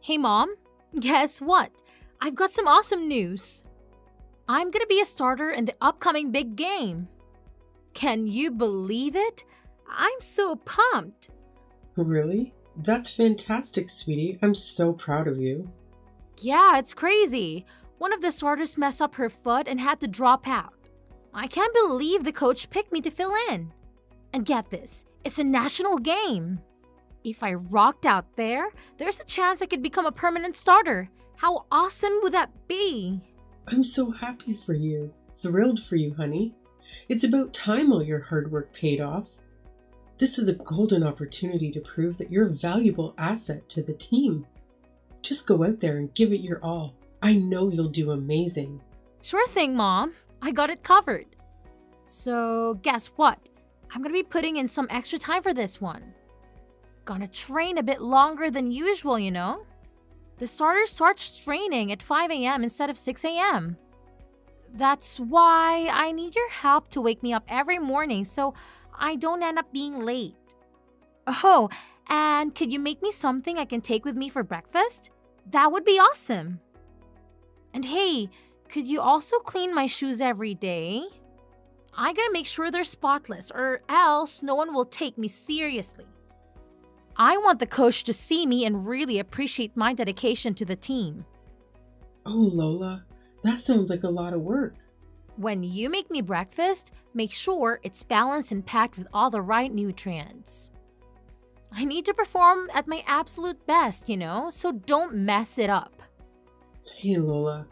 Hey mom, guess what? I've got some awesome news. I'm gonna be a starter in the upcoming big game. Can you believe it? I'm so pumped. Really? That's fantastic, sweetie. I'm so proud of you. Yeah, it's crazy. One of the starters messed up her foot and had to drop out. I can't believe the coach picked me to fill in. And get this, it's a national game. If I rocked out there, there's a chance I could become a permanent starter. How awesome would that be? I'm so happy for you. Thrilled for you, honey. It's about time all your hard work paid off. This is a golden opportunity to prove that you're a valuable asset to the team. Just go out there and give it your all. I know you'll do amazing. Sure thing, Mom. I got it covered. So, guess what? I'm gonna be putting in some extra time for this one. Gonna train a bit longer than usual, you know? The starter starts training at 5 a.m. instead of 6 a.m. That's why I need your help to wake me up every morning so I don't end up being late. Oh, and could you make me something I can take with me for breakfast? That would be awesome. And hey, could you also clean my shoes every day? I gotta make sure they're spotless or else no one will take me seriously. I want the coach to see me and really appreciate my dedication to the team. Oh, Lola, that sounds like a lot of work. When you make me breakfast, make sure it's balanced and packed with all the right nutrients. I need to perform at my absolute best, so don't mess it up. Hey, Lola,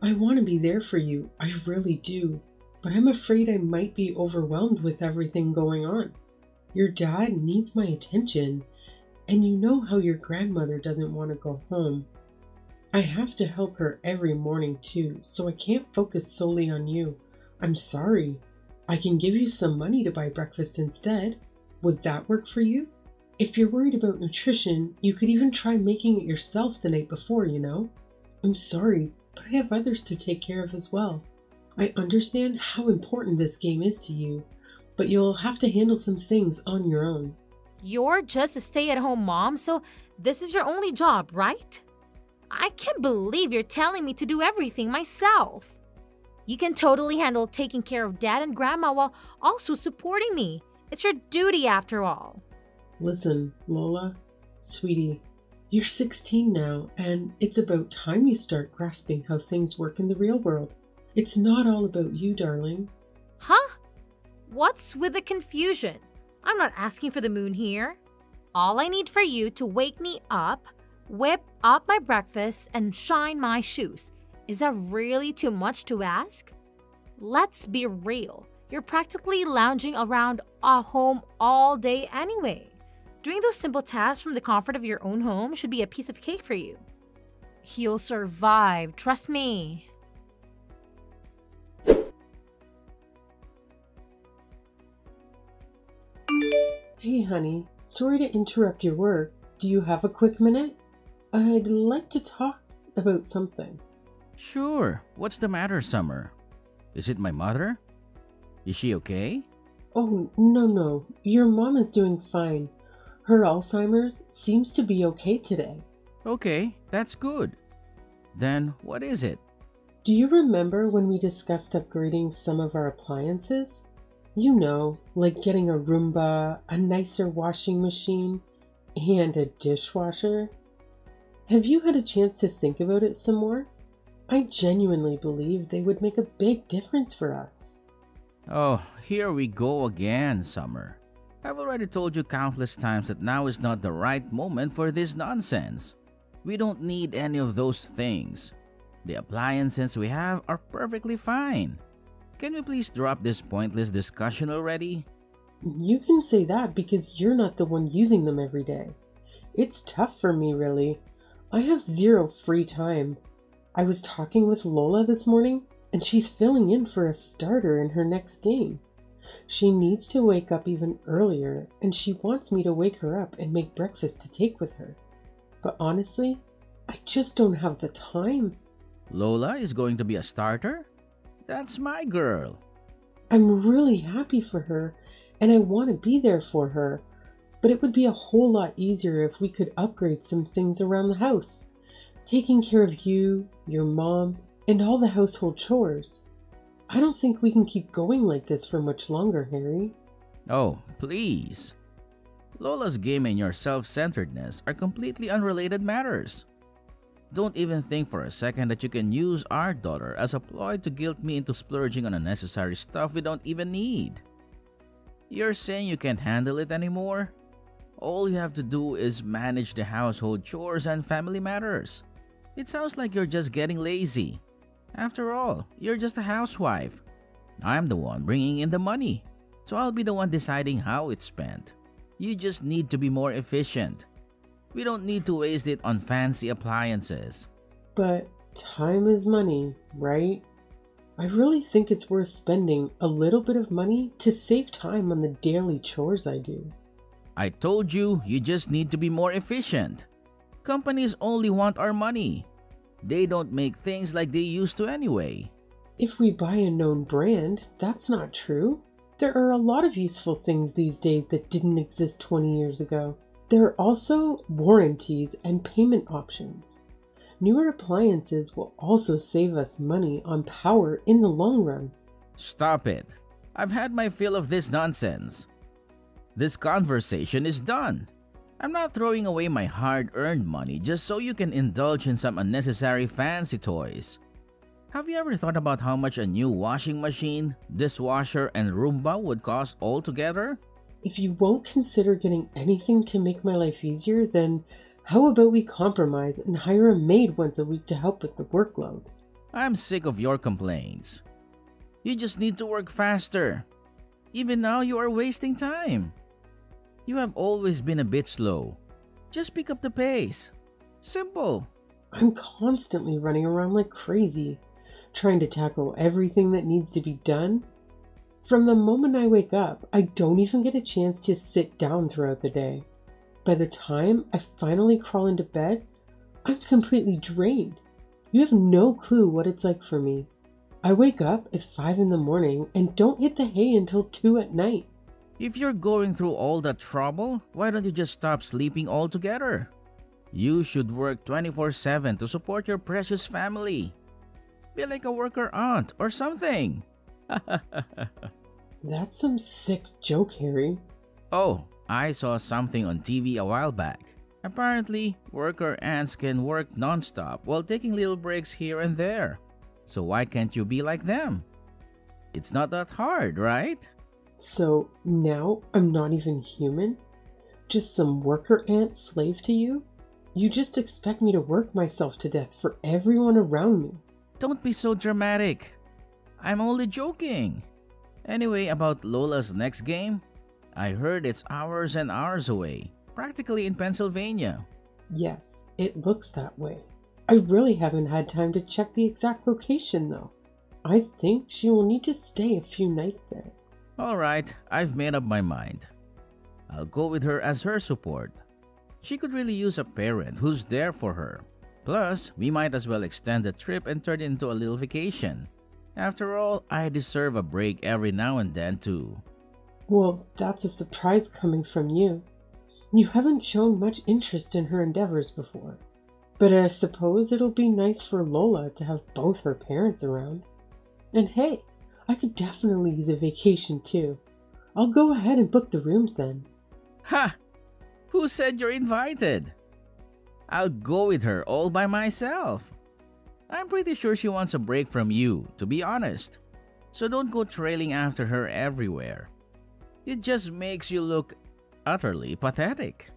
I want to be there for you. I really do. But I'm afraid I might be overwhelmed with everything going on. Your dad needs my attention, and you know how your grandmother doesn't want to go home. I have to help her every morning too, so I can't focus solely on you. I'm sorry. I can give you some money to buy breakfast instead. Would that work for you? If you're worried about nutrition, you could even try making it yourself the night before, I'm sorry, but I have others to take care of as well. I understand how important this game is to you, but you'll have to handle some things on your own. You're just a stay-at-home mom, so this is your only job, right? I can't believe you're telling me to do everything myself. You can totally handle taking care of dad and grandma while also supporting me. It's your duty after all. Listen, Lola, sweetie, you're 16 now, and it's about time you start grasping how things work in the real world. It's not all about you, darling. Huh? What's with the confusion? I'm not asking for the moon here. All I need for you to wake me up, whip up my breakfast, and shine my shoes. Is that really too much to ask? Let's be real. You're practically lounging around a home all day anyway. Doing those simple tasks from the comfort of your own home should be a piece of cake for you. You'll survive, trust me. Hey, honey, sorry to interrupt your work. Do you have a quick minute? I'd like to talk about something. Sure. What's the matter, Summer? Is it my mother? Is she okay? Oh, no. Your mom is doing fine. Her Alzheimer's seems to be okay today. Okay, that's good. Then what is it? Do you remember when we discussed upgrading some of our appliances? You know, like getting a Roomba, a nicer washing machine, and a dishwasher. Have you had a chance to think about it some more? I genuinely believe they would make a big difference for us. Oh, here we go again, Summer. I've already told you countless times that now is not the right moment for this nonsense. We don't need any of those things. The appliances we have are perfectly fine. Can we please drop this pointless discussion already? You can say that because you're not the one using them every day. It's tough for me, really. I have zero free time. I was talking with Lola this morning, and she's filling in for a starter in her next game. She needs to wake up even earlier, and she wants me to wake her up and make breakfast to take with her. But honestly, I just don't have the time. Lola is going to be a starter? That's my girl. I'm really happy for her, and I want to be there for her. but it would be a whole lot easier if we could upgrade some things around the house, taking care of you, your mom, and all the household chores. I don't think we can keep going like this for much longer, Harry. Oh, please. Lola's game and your self-centeredness are completely unrelated matters. Don't even think for a second that you can use our daughter as a ploy to guilt me into splurging on unnecessary stuff we don't even need. You're saying you can't handle it anymore? All you have to do is manage the household chores and family matters. It sounds like you're just getting lazy. After all, you're just a housewife. I'm the one bringing in the money, so I'll be the one deciding how it's spent. You just need to be more efficient. We don't need to waste it on fancy appliances. But time is money, right? I really think it's worth spending a little bit of money to save time on the daily chores I do. I told you, you just need to be more efficient. Companies only want our money. They don't make things like they used to anyway. If we buy a known brand, that's not true. There are a lot of useful things these days that didn't exist 20 years ago. There are also warranties and payment options. Newer appliances will also save us money on power in the long run. Stop it. I've had my fill of this nonsense. This conversation is done. I'm not throwing away my hard-earned money just so you can indulge in some unnecessary fancy toys. Have you ever thought about how much a new washing machine, dishwasher, and Roomba would cost altogether? If you won't consider getting anything to make my life easier, then how about we compromise and hire a maid once a week to help with the workload? I'm sick of your complaints. You just need to work faster. Even now, you are wasting time. You have always been a bit slow. Just pick up the pace. Simple. I'm constantly running around like crazy, trying to tackle everything that needs to be done. From the moment I wake up, I don't even get a chance to sit down throughout the day. By the time I finally crawl into bed, I'm completely drained. You have no clue what it's like for me. I wake up at 5 in the morning and don't hit the hay until 2 at night. If you're going through all that trouble, why don't you just stop sleeping altogether? You should work 24/7 to support your precious family. Be like a worker aunt or something. That's some sick joke, Harry. Oh, I saw something on TV a while back. Apparently, worker ants can work non-stop while taking little breaks here and there. So why can't you be like them? It's not that hard, right? So now I'm not even human? Just some worker ant slave to you? You just expect me to work myself to death for everyone around me. Don't be so dramatic. I'm only joking. Anyway, about Lola's next game, I heard it's hours and hours away, practically in Pennsylvania. Yes, it looks that way. I really haven't had time to check the exact location though. I think she will need to stay a few nights there. Alright, I've made up my mind. I'll go with her as her support. She could really use a parent who's there for her. Plus, we might as well extend the trip and turn it into a little vacation. After all, I deserve a break every now and then too. Well, that's a surprise coming from you. You haven't shown much interest in her endeavors before. But I suppose it'll be nice for Lola to have both her parents around. And hey, I could definitely use a vacation too. I'll go ahead and book the rooms then. Ha! Who said you're invited? I'll go with her all by myself. I'm pretty sure she wants a break from you, to be honest. So don't go trailing after her everywhere. It just makes you look utterly pathetic.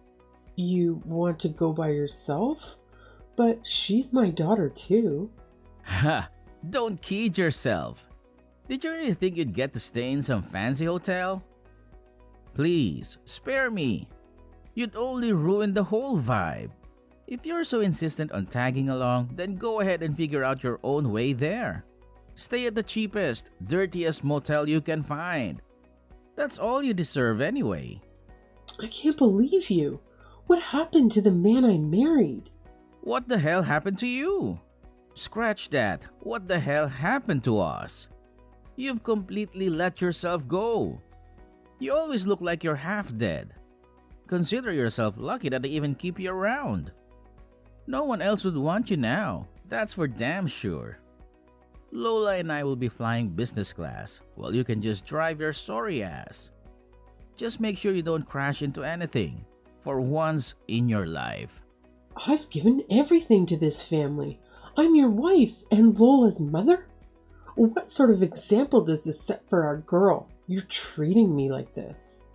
You want to go by yourself? But she's my daughter too. Ha! Don't kid yourself. Did you really think you'd get to stay in some fancy hotel? Please, spare me. You'd only ruin the whole vibe. If you're so insistent on tagging along, then go ahead and figure out your own way there. Stay at the cheapest, dirtiest motel you can find. That's all you deserve anyway. I can't believe you. What happened to the man I married? What the hell happened to you? Scratch that. What the hell happened to us? You've completely let yourself go. You always look like you're half dead. Consider yourself lucky that they even keep you around. No one else would want you now, that's for damn sure. Lola and I will be flying business class, while you can just drive your sorry ass. Just make sure you don't crash into anything, for once in your life. I've given everything to this family. I'm your wife and Lola's mother? What sort of example does this set for our girl? You're treating me like this.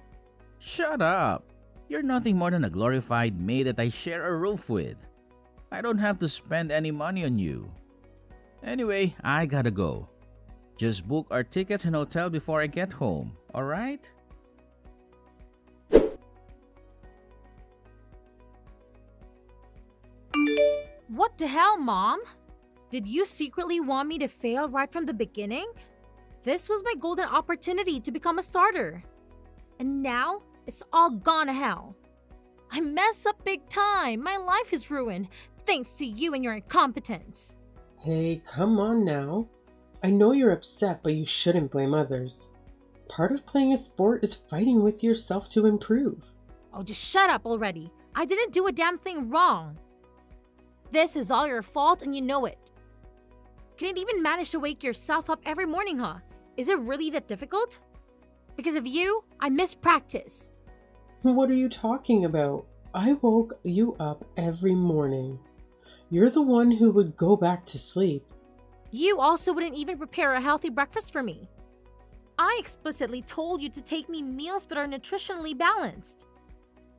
Shut up! You're nothing more than a glorified maid that I share a roof with. I don't have to spend any money on you. Anyway, I gotta go. Just book our tickets and hotel before I get home, alright? What the hell, Mom? Did you secretly want me to fail right from the beginning? This was my golden opportunity to become a starter. And now, it's all gone to hell. I mess up big time. My life is ruined, thanks to you and your incompetence. Hey, come on now. I know you're upset, but you shouldn't blame others. Part of playing a sport is fighting with yourself to improve. Oh, just shut up already. I didn't do a damn thing wrong. This is all your fault and you know it. Couldn't even manage to wake yourself up every morning, huh? Is it really that difficult? Because of you, I missed practice. What are you talking about? I woke you up every morning. You're the one who would go back to sleep. You also wouldn't even prepare a healthy breakfast for me. I explicitly told you to take me meals that are nutritionally balanced.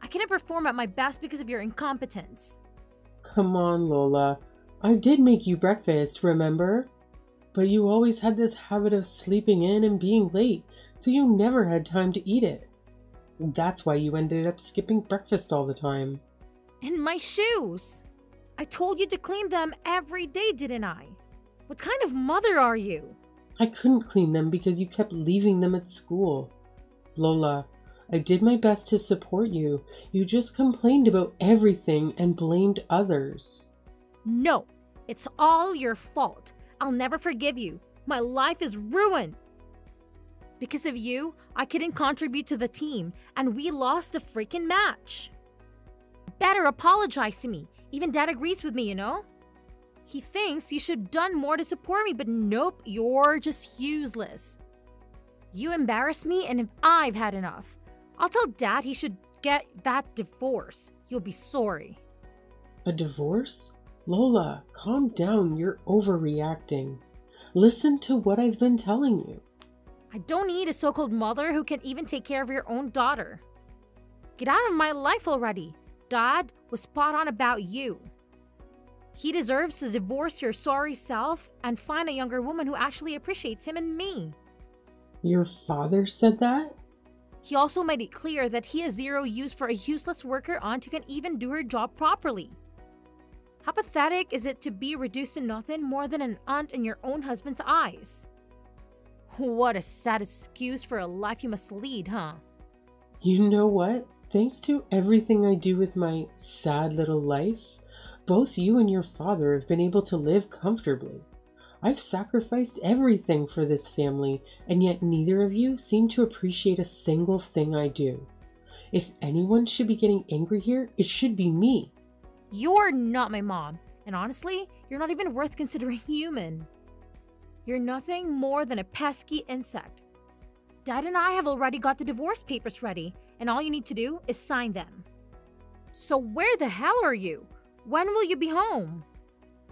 I couldn't perform at my best because of your incompetence. Come on, Lola. I did make you breakfast, remember? But you always had this habit of sleeping in and being late, so you never had time to eat it. That's why you ended up skipping breakfast all the time. And my shoes! I told you to clean them every day, didn't I? What kind of mother are you? I couldn't clean them because you kept leaving them at school. Lola, I did my best to support you. You just complained about everything and blamed others. No, it's all your fault. I'll never forgive you. My life is ruined. Because of you, I couldn't contribute to the team, and we lost the freaking match. Better apologize to me. Even Dad agrees with me, you know? He thinks you should have done more to support me, but nope, you're just useless. You embarrass me, and if I've had enough, I'll tell Dad he should get that divorce. You'll be sorry. A divorce? Lola, calm down. You're overreacting. Listen to what I've been telling you. I don't need a so-called mother who can even take care of your own daughter. Get out of my life already. Dad was spot on about you. He deserves to divorce your sorry self and find a younger woman who actually appreciates him and me. Your father said that? He also made it clear that he has zero use for a useless worker aunt who can even do her job properly. How pathetic is it to be reduced to nothing more than an aunt in your own husband's eyes? What a sad excuse for a life you must lead, huh? You know what? Thanks to everything I do with my sad little life, both you and your father have been able to live comfortably. I've sacrificed everything for this family, and yet neither of you seem to appreciate a single thing I do. If anyone should be getting angry here, it should be me. You're not my mom, and honestly, you're not even worth considering human. You're nothing more than a pesky insect. Dad and I have already got the divorce papers ready, and all you need to do is sign them. So where the hell are you? When will you be home?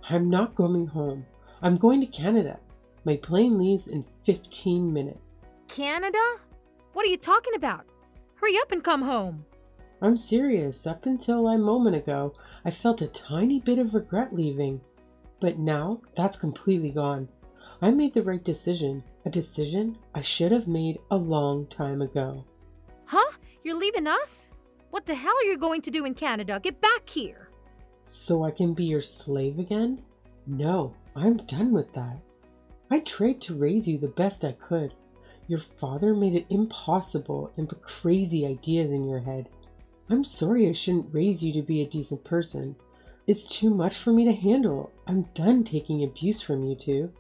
I'm not going home. I'm going to Canada. My plane leaves in 15 minutes. Canada? What are you talking about? Hurry up and come home. I'm serious. Up until a moment ago, I felt a tiny bit of regret leaving. But now, that's completely gone. I made the right decision. A decision I should have made a long time ago. Huh? You're leaving us? What the hell are you going to do in Canada? Get back here. So I can be your slave again? No, I'm done with that. I tried to raise you the best I could. Your father made it impossible and put crazy ideas in your head. I'm sorry I shouldn't raise you to be a decent person. It's too much for me to handle. I'm done taking abuse from you two.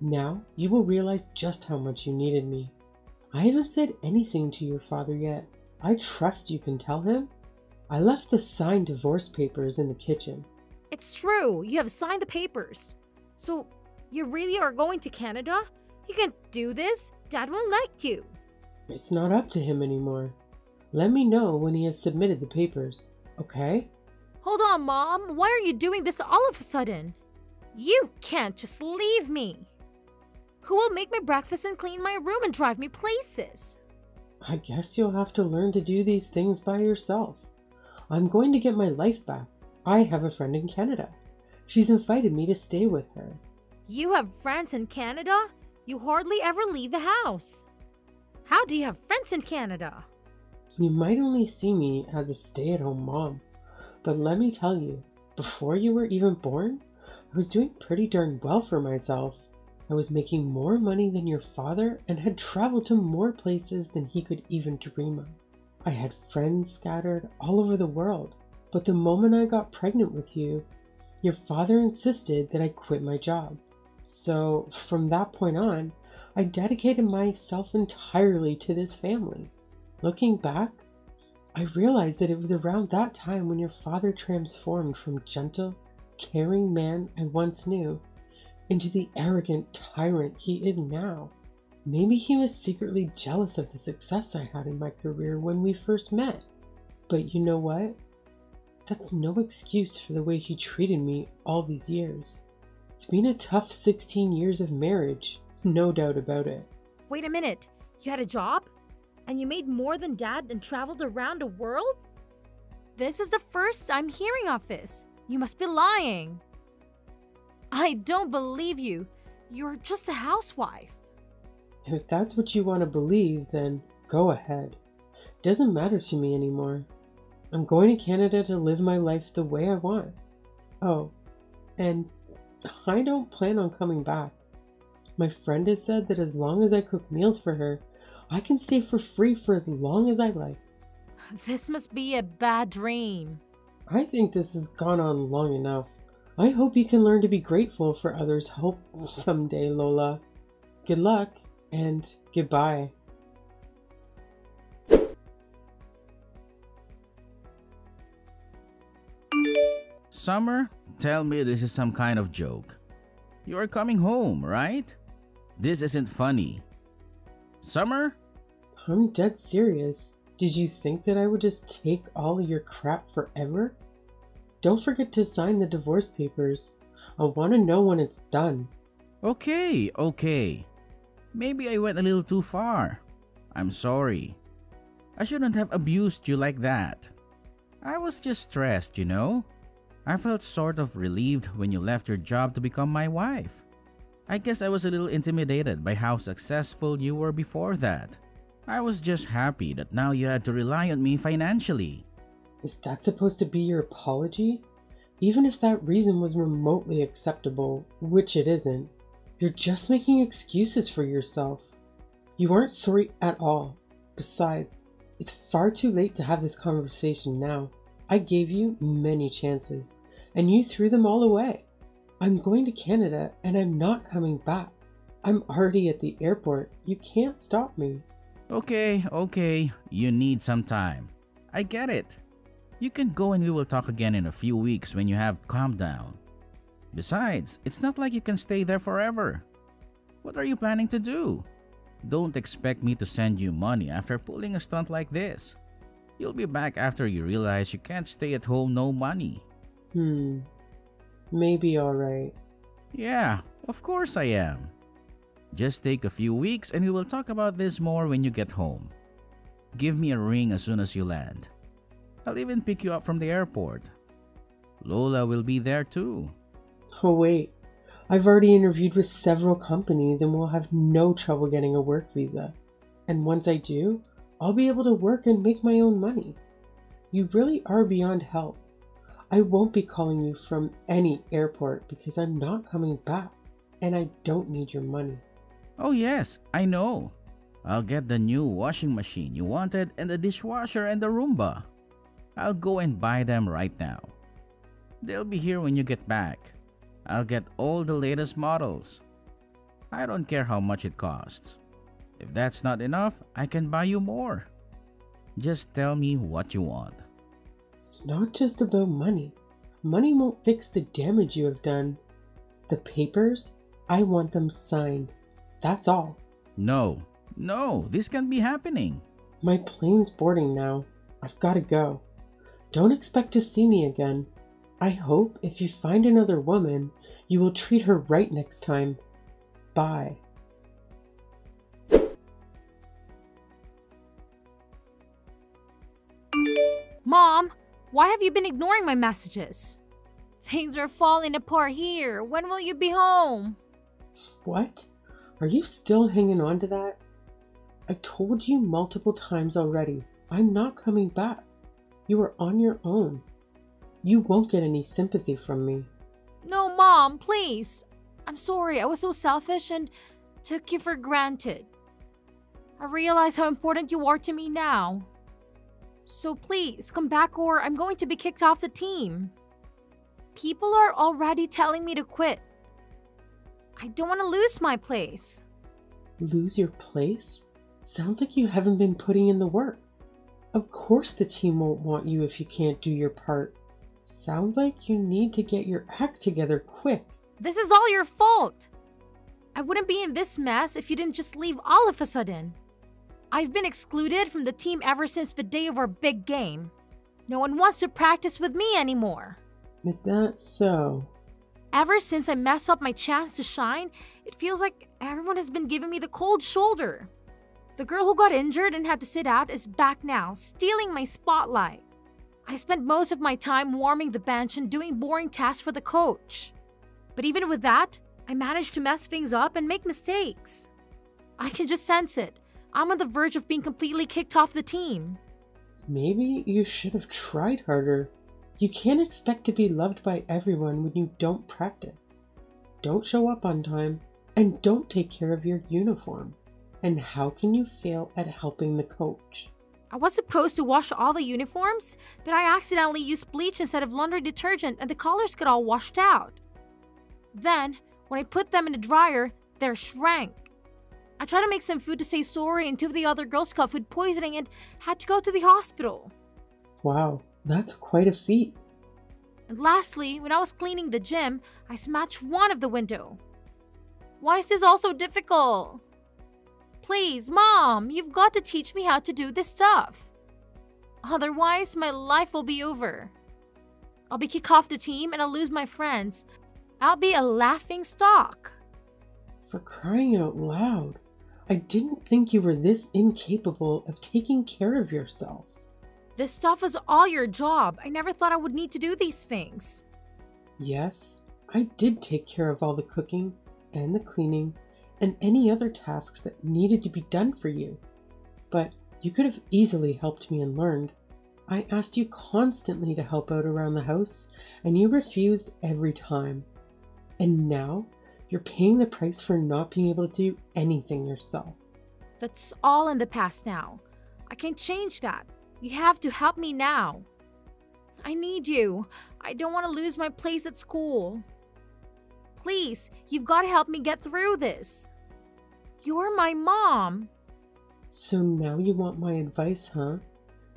Now you will realize just how much you needed me. I haven't said anything to your father yet. I trust you can tell him. I left the signed divorce papers in the kitchen. It's true, you have signed the papers. So, you really are going to Canada? You can't do this. Dad won't let you. It's not up to him anymore. Let me know when he has submitted the papers, okay? Hold on, Mom. Why are you doing this all of a sudden? You can't just leave me. Who will make my breakfast and clean my room and drive me places? I guess you'll have to learn to do these things by yourself. I'm going to get my life back. I have a friend in Canada. She's invited me to stay with her. You have friends in Canada? You hardly ever leave the house. How do you have friends in Canada? You might only see me as a stay-at-home mom, but let me tell you, before you were even born, I was doing pretty darn well for myself. I was making more money than your father and had traveled to more places than he could even dream of. I had friends scattered all over the world, but the moment I got pregnant with you, your father insisted that I quit my job. So from that point on, I dedicated myself entirely to this family. Looking back, I realized that it was around that time when your father transformed from gentle, caring man I once knew into the arrogant tyrant he is now. Maybe he was secretly jealous of the success I had in my career when we first met. But you know what? That's no excuse for the way he treated me all these years. It's been a tough 16 years of marriage, no doubt about it. Wait a minute. You had a job? And you made more than Dad and traveled around the world? This is the first I'm hearing of this. You must be lying. I don't believe you. You're just a housewife. If that's what you want to believe, then go ahead. Doesn't matter to me anymore. I'm going to Canada to live my life the way I want. Oh, and I don't plan on coming back. My friend has said that as long as I cook meals for her, I can stay for free for as long as I like. This must be a bad dream. I think this has gone on long enough. I hope you can learn to be grateful for others' help someday, Lola. Good luck, and goodbye. Summer, tell me this is some kind of joke. You are coming home, right? This isn't funny. Summer? I'm dead serious. Did you think that I would just take all of your crap forever? Don't forget to sign the divorce papers. I want to know when it's done. Okay. Maybe I went a little too far. I'm sorry. I shouldn't have abused you like that. I was just stressed, you know? I felt sort of relieved when you left your job to become my wife. I guess I was a little intimidated by how successful you were before that. I was just happy that now you had to rely on me financially. Is that supposed to be your apology? Even if that reason was remotely acceptable, which it isn't, you're just making excuses for yourself. You aren't sorry at all. Besides, it's far too late to have this conversation now. I gave you many chances, and you threw them all away. I'm going to Canada, and I'm not coming back. I'm already at the airport. You can't stop me. Okay. You need some time. I get it. You can go and we will talk again in a few weeks when you have calmed down. Besides, it's not like you can stay there forever. What are you planning to do? Don't expect me to send you money after pulling a stunt like this. You'll be back after you realize you can't stay at home no money. Maybe alright. Yeah, of course I am. Just take a few weeks and we will talk about this more when you get home. Give me a ring as soon as you land. I'll even pick you up from the airport. Lola will be there too. Oh wait, I've already interviewed with several companies and will have no trouble getting a work visa. And once I do, I'll be able to work and make my own money. You really are beyond help. I won't be calling you from any airport because I'm not coming back and I don't need your money. Oh yes, I know. I'll get the new washing machine you wanted and the dishwasher and the Roomba. I'll go and buy them right now. They'll be here when you get back. I'll get all the latest models. I don't care how much it costs. If that's not enough, I can buy you more. Just tell me what you want. It's not just about money. Money won't fix the damage you have done. The papers, I want them signed. That's all. No, this can't be happening. My plane's boarding now. I've got to go. Don't expect to see me again. I hope if you find another woman, you will treat her right next time. Bye. Mom, why have you been ignoring my messages? Things are falling apart here. When will you be home? What? Are you still hanging on to that? I told you multiple times already. I'm not coming back. You are on your own. You won't get any sympathy from me. No, Mom, please. I'm sorry, I was so selfish and took you for granted. I realize how important you are to me now. So please, come back or I'm going to be kicked off the team. People are already telling me to quit. I don't want to lose my place. Lose your place? Sounds like you haven't been putting in the work. Of course the team won't want you if you can't do your part. Sounds like you need to get your act together quick. This is all your fault. I wouldn't be in this mess if you didn't just leave all of a sudden. I've been excluded from the team ever since the day of our big game. No one wants to practice with me anymore. Is that so? Ever since I messed up my chance to shine, it feels like everyone has been giving me the cold shoulder. The girl who got injured and had to sit out is back now, stealing my spotlight. I spent most of my time warming the bench and doing boring tasks for the coach. But even with that, I managed to mess things up and make mistakes. I can just sense it. I'm on the verge of being completely kicked off the team. Maybe you should have tried harder. You can't expect to be loved by everyone when you don't practice, don't show up on time, and don't take care of your uniform. And how can you fail at helping the coach? I was supposed to wash all the uniforms, but I accidentally used bleach instead of laundry detergent and the colors got all washed out. Then, when I put them in the dryer, they shrank. I tried to make some food to say sorry and two of the other girls got food poisoning and had to go to the hospital. Wow, that's quite a feat. And lastly, when I was cleaning the gym, I smashed one of the window. Why is this all so difficult? Please, Mom, you've got to teach me how to do this stuff. Otherwise, my life will be over. I'll be kicked off the team and I'll lose my friends. I'll be a laughing stock. For crying out loud, I didn't think you were this incapable of taking care of yourself. This stuff is all your job. I never thought I would need to do these things. Yes, I did take care of all the cooking and the cleaning and any other tasks that needed to be done for you. But you could have easily helped me and learned. I asked you constantly to help out around the house, and you refused every time. And now, you're paying the price for not being able to do anything yourself. That's all in the past now. I can't change that. You have to help me now. I need you. I don't want to lose my place at school. Please, you've got to help me get through this. You're my mom. So now you want my advice, huh?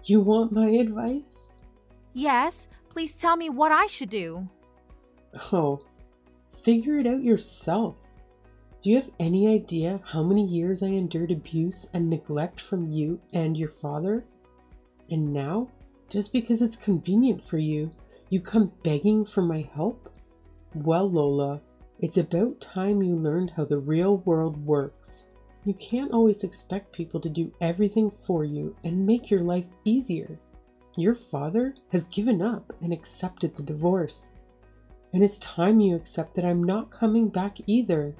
You want my advice? Yes, please tell me what I should do. Oh, figure it out yourself. Do you have any idea how many years I endured abuse and neglect from you and your father? And now, just because it's convenient for you, you come begging for my help? Well, Lola, it's about time you learned how the real world works. You can't always expect people to do everything for you and make your life easier. Your father has given up and accepted the divorce. And it's time you accept that I'm not coming back either.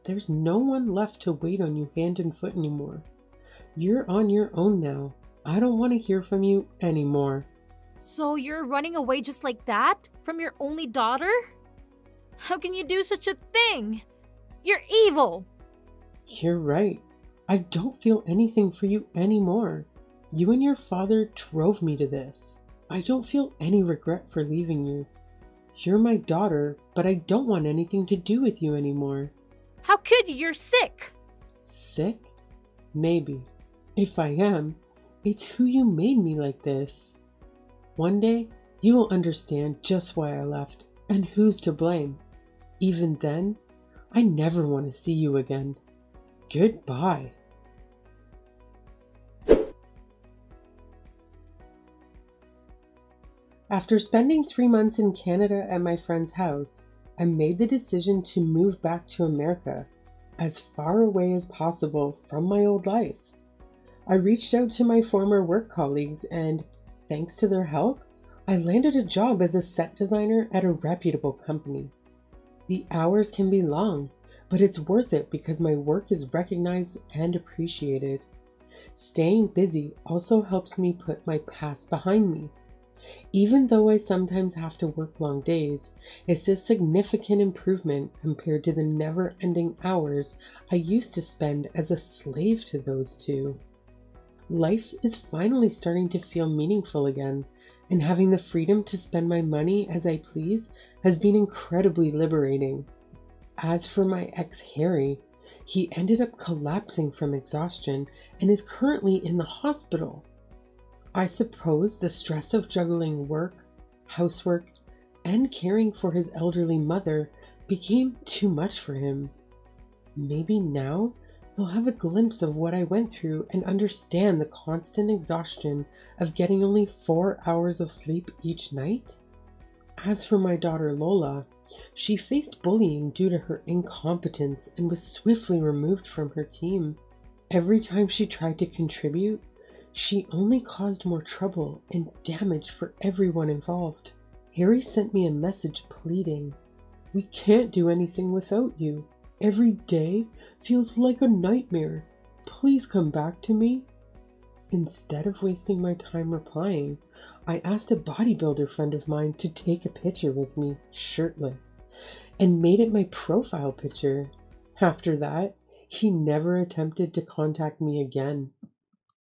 There's no one left to wait on you hand and foot anymore. You're on your own now. I don't want to hear from you anymore. So you're running away just like that? From your only daughter? How can you do such a thing? You're evil! You're right. I don't feel anything for you anymore. You and your father drove me to this. I don't feel any regret for leaving you. You're my daughter, but I don't want anything to do with you anymore. How could you? You're sick! Sick? Maybe. If I am, it's who you made me like this. One day, you will understand just why I left and who's to blame. Even then, I never want to see you again. Goodbye. After spending 3 months in Canada at my friend's house, I made the decision to move back to America, as far away as possible from my old life. I reached out to my former work colleagues and, thanks to their help, I landed a job as a set designer at a reputable company. The hours can be long, but it's worth it because my work is recognized and appreciated. Staying busy also helps me put my past behind me. Even though I sometimes have to work long days, it's a significant improvement compared to the never-ending hours I used to spend as a slave to those two. Life is finally starting to feel meaningful again, and having the freedom to spend my money as I please has been incredibly liberating. As for my ex Harry, he ended up collapsing from exhaustion and is currently in the hospital. I suppose the stress of juggling work, housework, and caring for his elderly mother became too much for him. Maybe now he'll have a glimpse of what I went through and understand the constant exhaustion of getting only 4 hours of sleep each night. As for my daughter Lola, she faced bullying due to her incompetence and was swiftly removed from her team. Every time she tried to contribute, she only caused more trouble and damage for everyone involved. Harry sent me a message pleading, "We can't do anything without you. Every day feels like a nightmare. Please come back to me." Instead of wasting my time replying, I asked a bodybuilder friend of mine to take a picture with me, shirtless, and made it my profile picture. After that, he never attempted to contact me again.